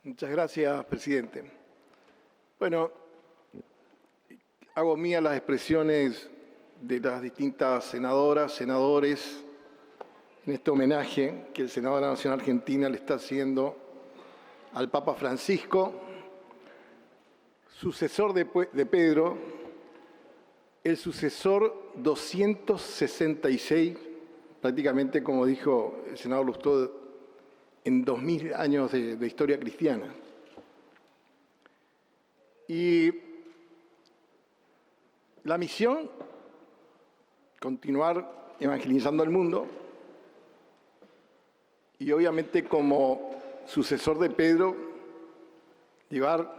Muchas gracias, presidente. Bueno, hago mías las expresiones de las distintas senadoras, senadores, en este homenaje que el Senado de la Nación Argentina le está haciendo al Papa Francisco, sucesor de Pedro, el sucesor 266, prácticamente como dijo el senador Lustó, en 2000 años de historia cristiana. Y la misión, continuar evangelizando al mundo, y obviamente como sucesor de Pedro, llevar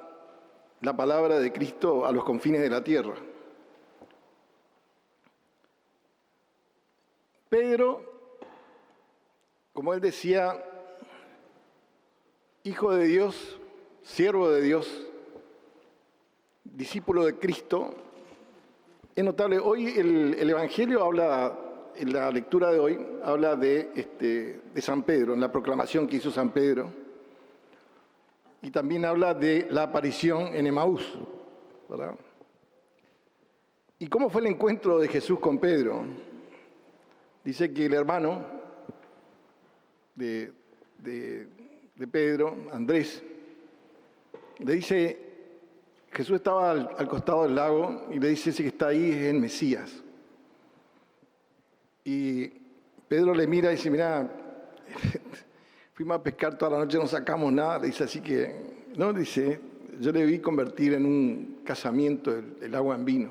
la palabra de Cristo a los confines de la tierra. Pedro, como él decía, hijo de Dios, siervo de Dios, discípulo de Cristo. Es notable, hoy el Evangelio habla, en la lectura de hoy, habla de San Pedro, en la proclamación que hizo San Pedro, y también habla de la aparición en Emaús, ¿verdad? ¿Y cómo fue el encuentro de Jesús con Pedro? Dice que el hermano de Pedro, Andrés, le dice, Jesús estaba al costado del lago y le dice, ese que está ahí es el Mesías. Y Pedro le mira y dice, mira, fuimos a pescar toda la noche, no sacamos nada. Le dice, así que, no, dice, yo le vi convertir en un casamiento el agua en vino.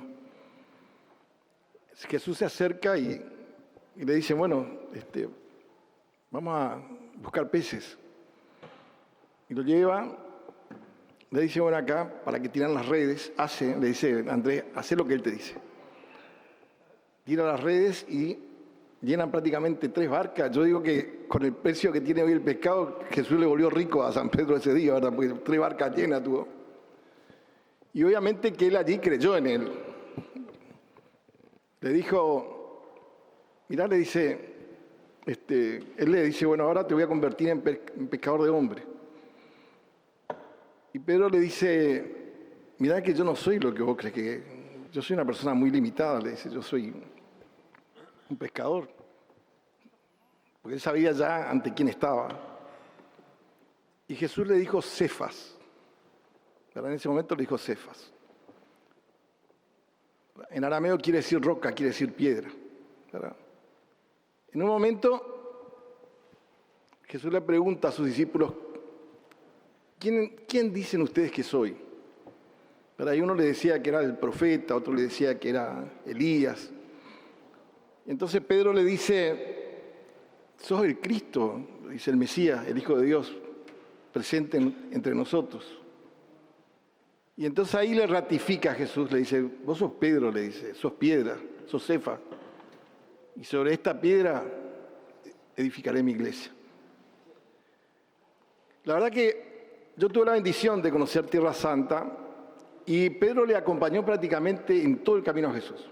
Jesús se acerca y le dice, bueno, vamos a buscar peces. Y lo lleva, le dice, bueno, acá, para que tiran las redes, le dice, Andrés, hace lo que él te dice. Tira las redes y llenan prácticamente 3 barcas. Yo digo que con el precio que tiene hoy el pescado, Jesús le volvió rico a San Pedro ese día, ¿verdad? Porque 3 barcas llenas tuvo. Y obviamente que él allí creyó en él. Le dijo, mirá, le dice, él le dice, bueno, ahora te voy a convertir en pescador de hombres. Y Pedro le dice, mirá que yo no soy lo que vos crees que yo soy una persona muy limitada, le dice, yo soy un pescador. Porque él sabía ya ante quién estaba. Y Jesús le dijo Cefas. ¿Verdad? En ese momento le dijo Cefas. En arameo quiere decir roca, quiere decir piedra. ¿Verdad? En un momento, Jesús le pregunta a sus discípulos, ¿quién dicen ustedes que soy? ¿Verdad? Y uno le decía que era el profeta, otro le decía que era Elías. Entonces Pedro le dice, sos el Cristo, dice el Mesías, el Hijo de Dios, presente entre nosotros. Y entonces ahí le ratifica a Jesús, le dice, vos sos Pedro, le dice, sos piedra, sos Cefas. Y sobre esta piedra edificaré mi iglesia. La verdad que yo tuve la bendición de conocer Tierra Santa y Pedro le acompañó prácticamente en todo el camino a Jesús.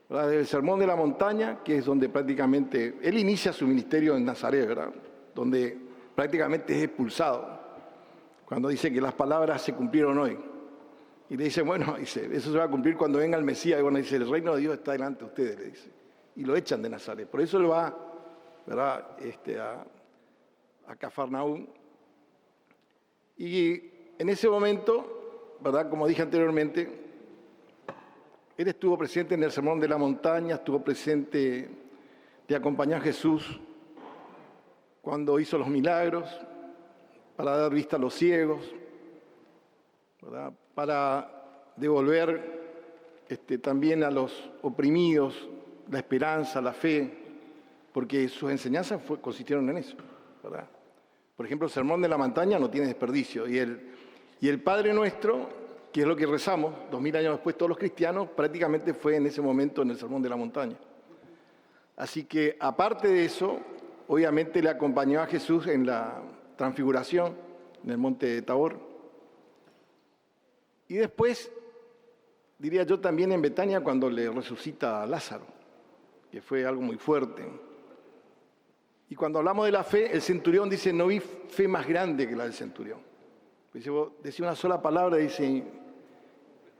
¿Verdad? Desde el Sermón de la Montaña, que es donde prácticamente él inicia su ministerio en Nazaret, ¿verdad? Donde prácticamente es expulsado, cuando dice que las palabras se cumplieron hoy. Y le dice, bueno, dice, eso se va a cumplir cuando venga el Mesías. Y bueno, dice, el reino de Dios está delante de ustedes, le dice. Y lo echan de Nazaret. Por eso él va, ¿verdad? A Cafarnaúm. Y en ese momento, ¿verdad? Como dije anteriormente, él estuvo presente en el Sermón de la Montaña, estuvo presente de acompañar a Jesús cuando hizo los milagros, para dar vista a los ciegos, ¿verdad? Para devolver también a los oprimidos la esperanza, la fe, porque sus enseñanzas consistieron en eso, ¿verdad? Por ejemplo, el Sermón de la Montaña no tiene desperdicio, y el Padre Nuestro, que es lo que rezamos 2000 años después todos los cristianos, prácticamente fue en ese momento en el Sermón de la Montaña. Así que, aparte de eso, obviamente le acompañó a Jesús en la transfiguración, en el monte de Tabor. Y después, diría yo también en Betania, cuando le resucita a Lázaro, que fue algo muy fuerte. Y cuando hablamos de la fe, el centurión dice, no vi fe más grande que la del centurión. Dice, vos decís una sola palabra, dice,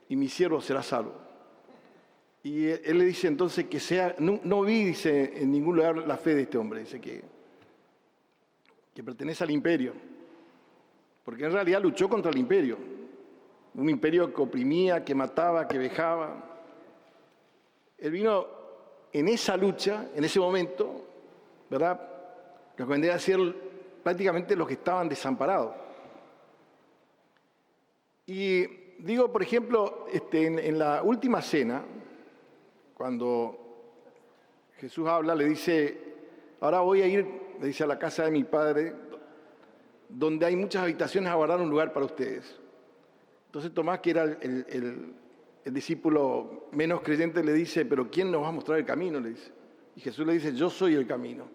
y mi siervo será salvo. Y él le dice entonces que sea, no vi, dice, en ningún lugar la fe de este hombre, dice que pertenece al imperio, porque en realidad luchó contra el imperio, un imperio que oprimía, que mataba, que vejaba. Él vino en esa lucha, en ese momento, ¿verdad?, lo que vendría a ser prácticamente los que estaban desamparados. Y digo, por ejemplo, en la última cena, cuando Jesús habla, le dice, ahora voy a ir, le dice, a la casa de mi Padre, donde hay muchas habitaciones, a guardar un lugar para ustedes. Entonces Tomás, que era el discípulo menos creyente, le dice, pero ¿quién nos va a mostrar el camino?, le dice. Y Jesús le dice, yo soy el camino,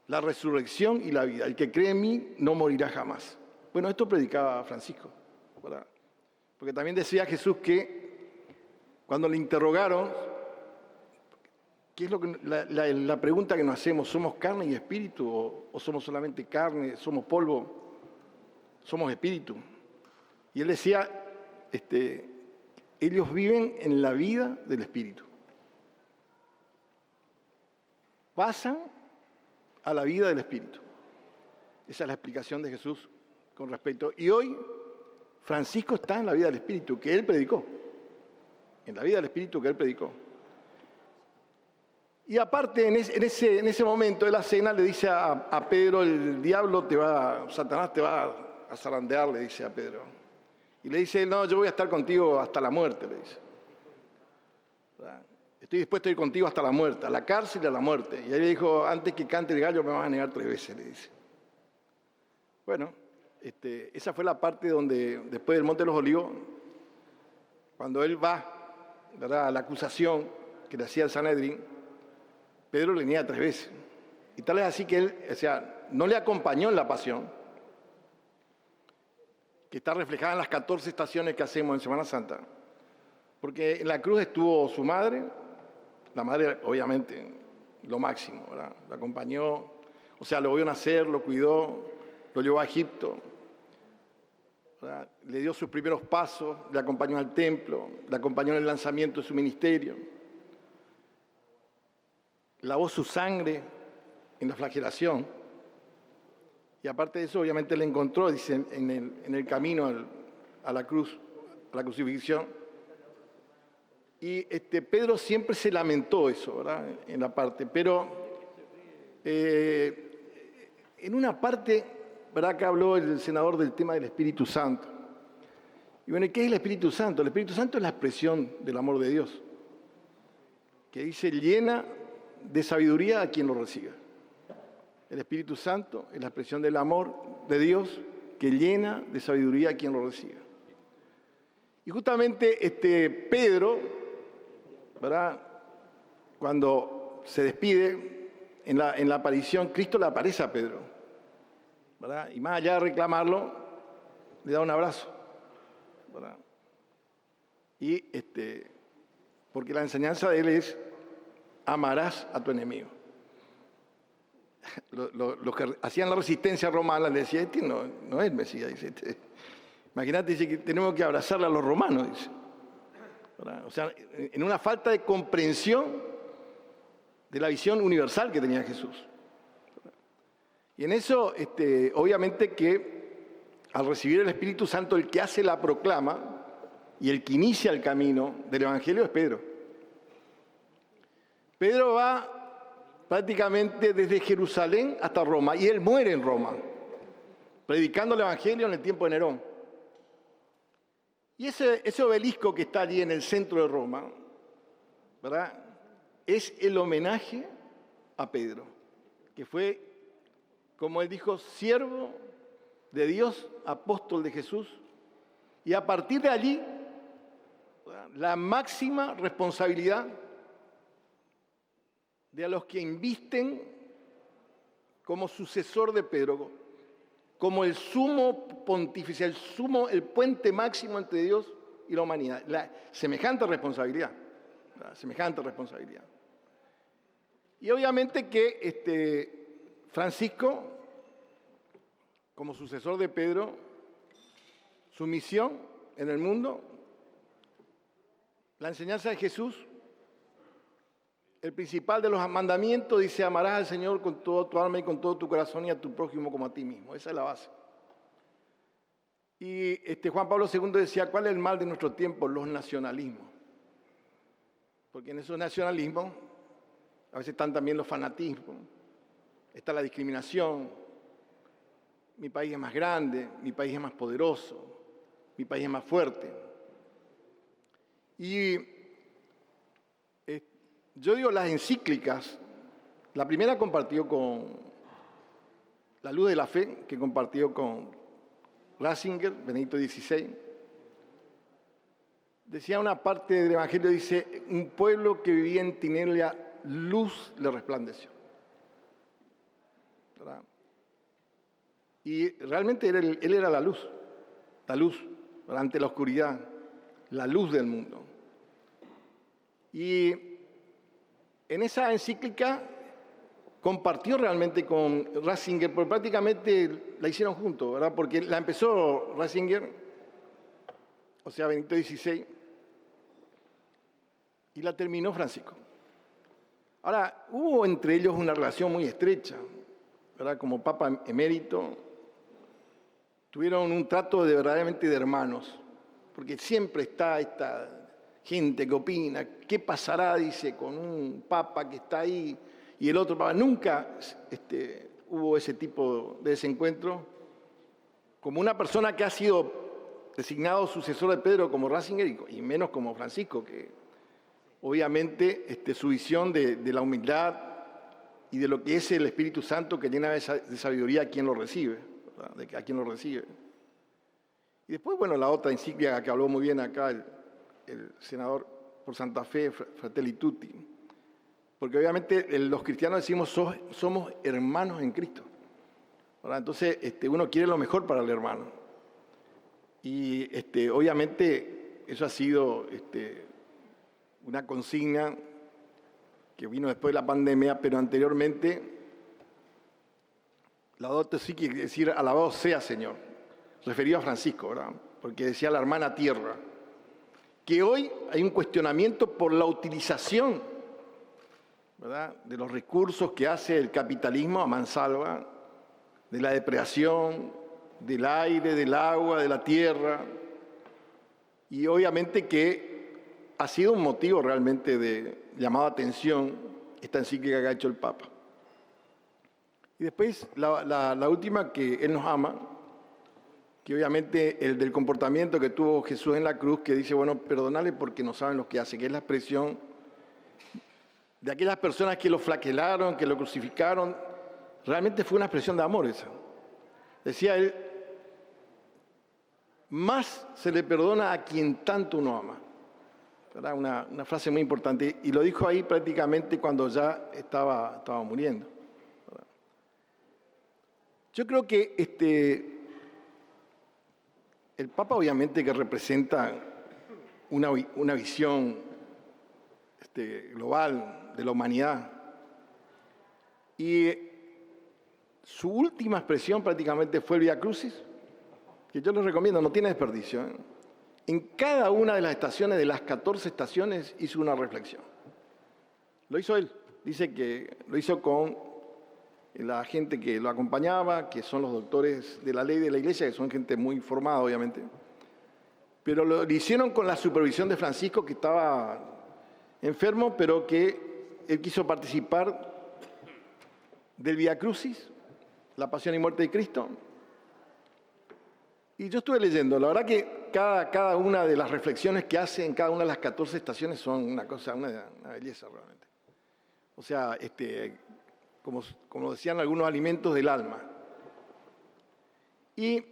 la resurrección y la vida. El que cree en mí no morirá jamás. Bueno, esto predicaba Francisco, ¿verdad? Porque también decía Jesús que cuando le interrogaron, ¿qué es lo que, la pregunta que nos hacemos? ¿Somos carne y espíritu o somos solamente carne? ¿Somos polvo? ¿Somos espíritu? Y él decía, ellos viven en la vida del espíritu. Pasan a la vida del espíritu. Esa es la explicación de Jesús con respecto. Y hoy Francisco está en la vida del espíritu que él predicó. En la vida del espíritu que él predicó. Y aparte, en ese momento de la cena, le dice a Pedro, el diablo Satanás te va a zarandear, le dice a Pedro. Y le dice, no, yo voy a estar contigo hasta la muerte, le dice. ¿Verdad? Estoy dispuesto a ir contigo hasta la muerte, a la cárcel y a la muerte. Y él le dijo, antes que cante el gallo me vas a negar 3 veces, le dice. Bueno, esa fue la parte donde, después del Monte de los Olivos, cuando él va, ¿verdad?, a la acusación que le hacía el Sanedrín, Pedro le niega 3 veces. Y tal es así que él, no le acompañó en la pasión, que está reflejada en las 14 estaciones que hacemos en Semana Santa. Porque en la cruz estuvo su madre, la madre obviamente lo máximo, ¿verdad? Lo acompañó, lo vio nacer, lo cuidó, lo llevó a Egipto, ¿verdad? Le dio sus primeros pasos, le acompañó al templo, le acompañó en el lanzamiento de su ministerio, lavó su sangre en la flagelación. Y aparte de eso, obviamente le encontró, dice, en el camino a la cruz, a la crucifixión. Y Pedro siempre se lamentó eso, ¿verdad?, en la parte. Pero en una parte, ¿verdad?, que habló el senador del tema del Espíritu Santo. Y bueno, ¿qué es el Espíritu Santo? El Espíritu Santo es la expresión del amor de Dios, que dice, llena de sabiduría a quien lo reciba. El Espíritu Santo es la expresión del amor de Dios que llena de sabiduría a quien lo reciba. Y justamente Pedro, ¿verdad?, cuando se despide en la aparición, Cristo le aparece a Pedro, ¿verdad?, y más allá de reclamarlo, le da un abrazo, ¿verdad? Y porque la enseñanza de él es, amarás a tu enemigo. Los que hacían la resistencia romana le decían, no es Mesías, dice. Imagínate, dice que tenemos que abrazarle a los romanos, dice. ¿Verdad? O sea, en una falta de comprensión de la visión universal que tenía Jesús. ¿Verdad? Y en eso, obviamente que al recibir el Espíritu Santo, el que hace la proclama y el que inicia el camino del Evangelio es Pedro. Pedro va prácticamente desde Jerusalén hasta Roma, y él muere en Roma, predicando el Evangelio en el tiempo de Nerón. Y ese obelisco que está allí en el centro de Roma, ¿verdad?, es el homenaje a Pedro, que fue, como él dijo, siervo de Dios, apóstol de Jesús, y a partir de allí, ¿verdad?, la máxima responsabilidad de a los que invisten como sucesor de Pedro, como el sumo pontífice, el puente máximo entre Dios y la humanidad. Semejante responsabilidad. Y obviamente que Francisco, como sucesor de Pedro, su misión en el mundo, la enseñanza de Jesús, el principal de los mandamientos dice: amarás al Señor con toda tu alma y con todo tu corazón y a tu prójimo como a ti mismo. Esa es la base. Y Juan Pablo II decía: ¿cuál es el mal de nuestro tiempo? Los nacionalismos. Porque en esos nacionalismos a veces están también los fanatismos, está la discriminación. Mi país es más grande, mi país es más poderoso, mi país es más fuerte. Y yo digo, las encíclicas, la primera compartió con La Luz de la Fe, que compartió con Ratzinger, Benedicto XVI. Decía una parte del Evangelio, dice: un pueblo que vivía en tinieblas, luz le resplandeció. ¿Verdad? Y realmente él era la luz, ante la oscuridad, la luz del mundo. Y en esa encíclica compartió realmente con Ratzinger, porque prácticamente la hicieron juntos, ¿verdad? Porque la empezó Ratzinger, o sea, Benedicto XVI, y la terminó Francisco. Ahora, hubo entre ellos una relación muy estrecha, ¿verdad? Como Papa emérito, tuvieron un trato verdaderamente de hermanos, porque siempre está esta gente que opina: ¿qué pasará, dice, con un papa que está ahí y el otro papa? Nunca hubo ese tipo de desencuentro. Como una persona que ha sido designado sucesor de Pedro como Ratzinger, y menos como Francisco, que obviamente su visión de la humildad y de lo que es el Espíritu Santo que llena de sabiduría a quien lo recibe, ¿verdad? A quien lo recibe. Y después, bueno, la otra encíclica que habló muy bien acá el senador por Santa Fe, Fratelli Tutti, porque obviamente los cristianos decimos: somos hermanos en Cristo, ¿verdad? Entonces uno quiere lo mejor para el hermano, y obviamente eso ha sido una consigna que vino después de la pandemia, pero anteriormente la docta sí quiere decir: alabado sea Señor, referido a Francisco, ¿verdad? Porque decía la hermana tierra, que hoy hay un cuestionamiento por la utilización, ¿verdad?, de los recursos que hace el capitalismo a mansalva, de la depredación, del aire, del agua, de la tierra, y obviamente que ha sido un motivo realmente de llamada atención esta encíclica que ha hecho el Papa. Y después la última, que Él nos ama, que obviamente el del comportamiento que tuvo Jesús en la cruz, que dice: bueno, perdonale porque no saben lo que hace, que es la expresión de aquellas personas que lo flagelaron, que lo crucificaron. Realmente fue una expresión de amor esa. Decía él: más se le perdona a quien tanto uno ama. ¿Verdad? Una frase muy importante, y lo dijo ahí prácticamente cuando ya estaba muriendo. ¿Verdad? Yo creo que el Papa obviamente que representa una visión global de la humanidad, y su última expresión prácticamente fue el Via Crucis, que yo les recomiendo, no tiene desperdicio, ¿eh? En cada una de las estaciones, de las 14 estaciones, hizo una reflexión. Lo hizo él. Dice que lo hizo con la gente que lo acompañaba, que son los doctores de la ley de la Iglesia, que son gente muy formada, obviamente. Pero lo hicieron con la supervisión de Francisco, que estaba enfermo, pero que él quiso participar del Via Crucis, la pasión y muerte de Cristo. Y yo estuve leyendo, la verdad que cada una de las reflexiones que hace en cada una de las 14 estaciones son una belleza realmente. O sea, como decían algunos, alimentos del alma. Y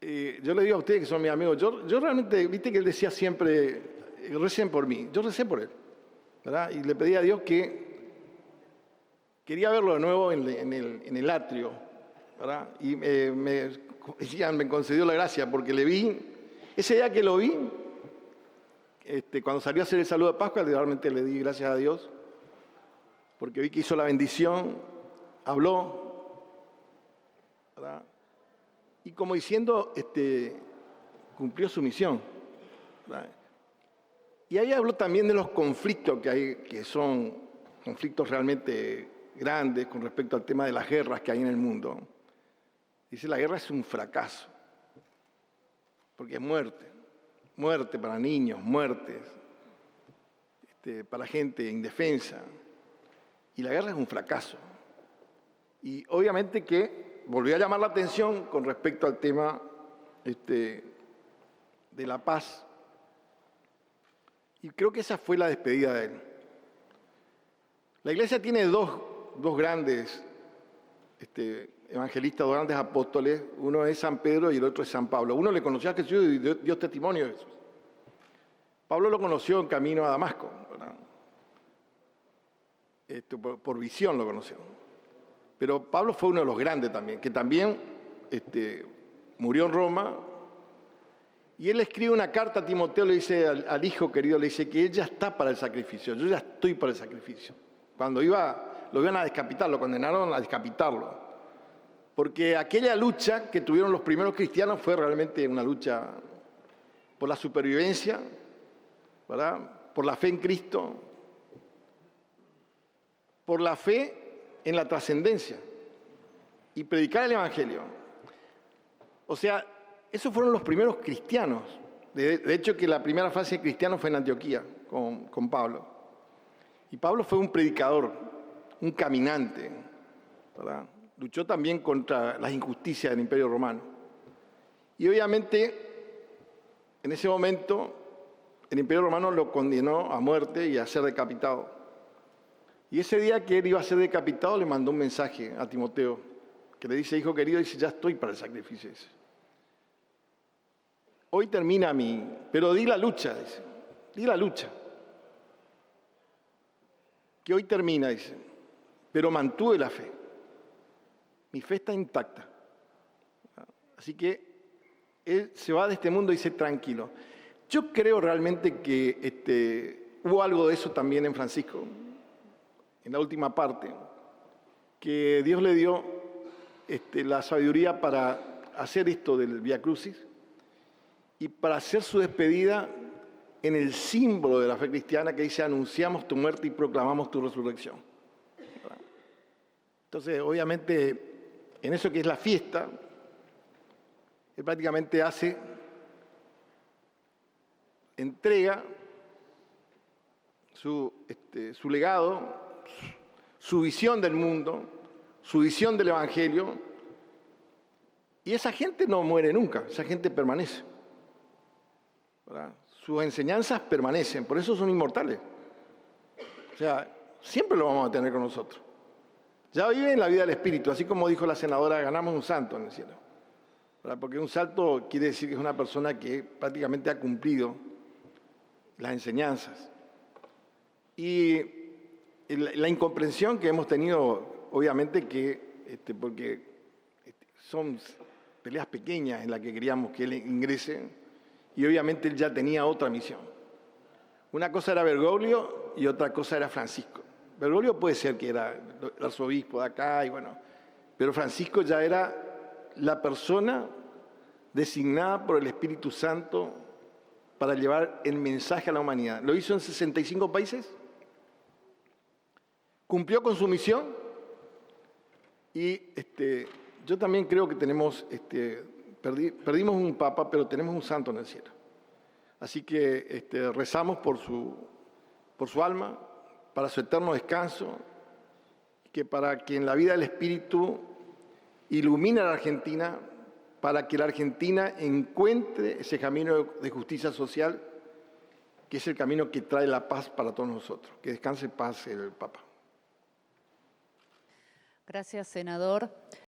yo le digo a ustedes que son mis amigos, yo realmente, viste que él decía siempre: recen por mí. Yo recé por él, ¿verdad? Y le pedí a Dios que quería verlo de nuevo en el atrio, ¿verdad? Y me concedió la gracia, porque le vi, ese día que lo vi, cuando salió a hacer el saludo de Pascua, realmente le di gracias a Dios, porque vi que hizo la bendición, habló, ¿verdad? Y como diciendo, cumplió su misión. ¿Verdad? Y ahí habló también de los conflictos que hay, que son conflictos realmente grandes con respecto al tema de las guerras que hay en el mundo. Dice, la guerra es un fracaso, porque es muerte. Muerte para niños, muertes para gente indefensa. Y la guerra es un fracaso. Y obviamente que volvió a llamar la atención con respecto al tema de la paz. Y creo que esa fue la despedida de él. La iglesia tiene dos grandes evangelistas, dos grandes apóstoles. Uno es San Pedro y el otro es San Pablo. Uno le conoció a Jesús y dio testimonio de Jesús. Pablo lo conoció en camino a Damasco, ¿verdad? Por visión lo conoció. Pero Pablo fue uno de los grandes también, que también murió en Roma. Y él escribe una carta a Timoteo, le dice al hijo querido, le dice que él ya está para el sacrificio, yo ya estoy para el sacrificio. Cuando lo iban a decapitar, lo condenaron a decapitarlo. Porque aquella lucha que tuvieron los primeros cristianos fue realmente una lucha por la supervivencia, ¿verdad? Por la fe en Cristo, por la fe en la trascendencia y predicar el Evangelio. O sea, esos fueron los primeros cristianos. De hecho, que la primera fase de cristianos fue en Antioquía, con Pablo. Y Pablo fue un predicador, un caminante, ¿verdad? Luchó también contra las injusticias del Imperio Romano. Y obviamente, en ese momento, el Imperio Romano lo condenó a muerte y a ser decapitado. Y ese día que él iba a ser decapitado, le mandó un mensaje a Timoteo, que le dice, hijo querido, dice, ya estoy para el sacrificio. Dice. Hoy termina pero di la lucha, dice, di la lucha. Que hoy termina, dice, pero mantuve la fe. Mi fe está intacta. Así que él se va de este mundo y dice, tranquilo. Yo creo realmente que hubo algo de eso también en Francisco, en la última parte, que Dios le dio la sabiduría para hacer esto del Vía Crucis, y para hacer su despedida en el símbolo de la fe cristiana que dice, anunciamos tu muerte y proclamamos tu resurrección. Entonces, obviamente, en eso que es la fiesta, él prácticamente entrega su legado, su visión del mundo, su visión del Evangelio, y esa gente no muere nunca, esa gente permanece. ¿Verdad? Sus enseñanzas permanecen, por eso son inmortales. O sea, siempre lo vamos a tener con nosotros. Ya vive en la vida del Espíritu, así como dijo la senadora, ganamos un santo en el cielo. ¿Verdad? Porque un santo quiere decir que es una persona que prácticamente ha cumplido las enseñanzas. Y la incomprensión que hemos tenido, obviamente porque son peleas pequeñas en las que queríamos que él ingrese, y obviamente él ya tenía otra misión. Una cosa era Bergoglio y otra cosa era Francisco. Bergoglio puede ser que era el arzobispo de acá, pero Francisco ya era la persona designada por el Espíritu Santo para llevar el mensaje a la humanidad. Lo hizo en 65 países, cumplió con su misión y yo también creo que tenemos, perdimos un papa, pero tenemos un santo en el cielo. Así que rezamos por su alma, para su eterno descanso, para que en la vida del Espíritu ilumine a la Argentina, para que la Argentina encuentre ese camino de justicia social, que es el camino que trae la paz para todos nosotros. Que descanse en paz el Papa. Gracias, senador.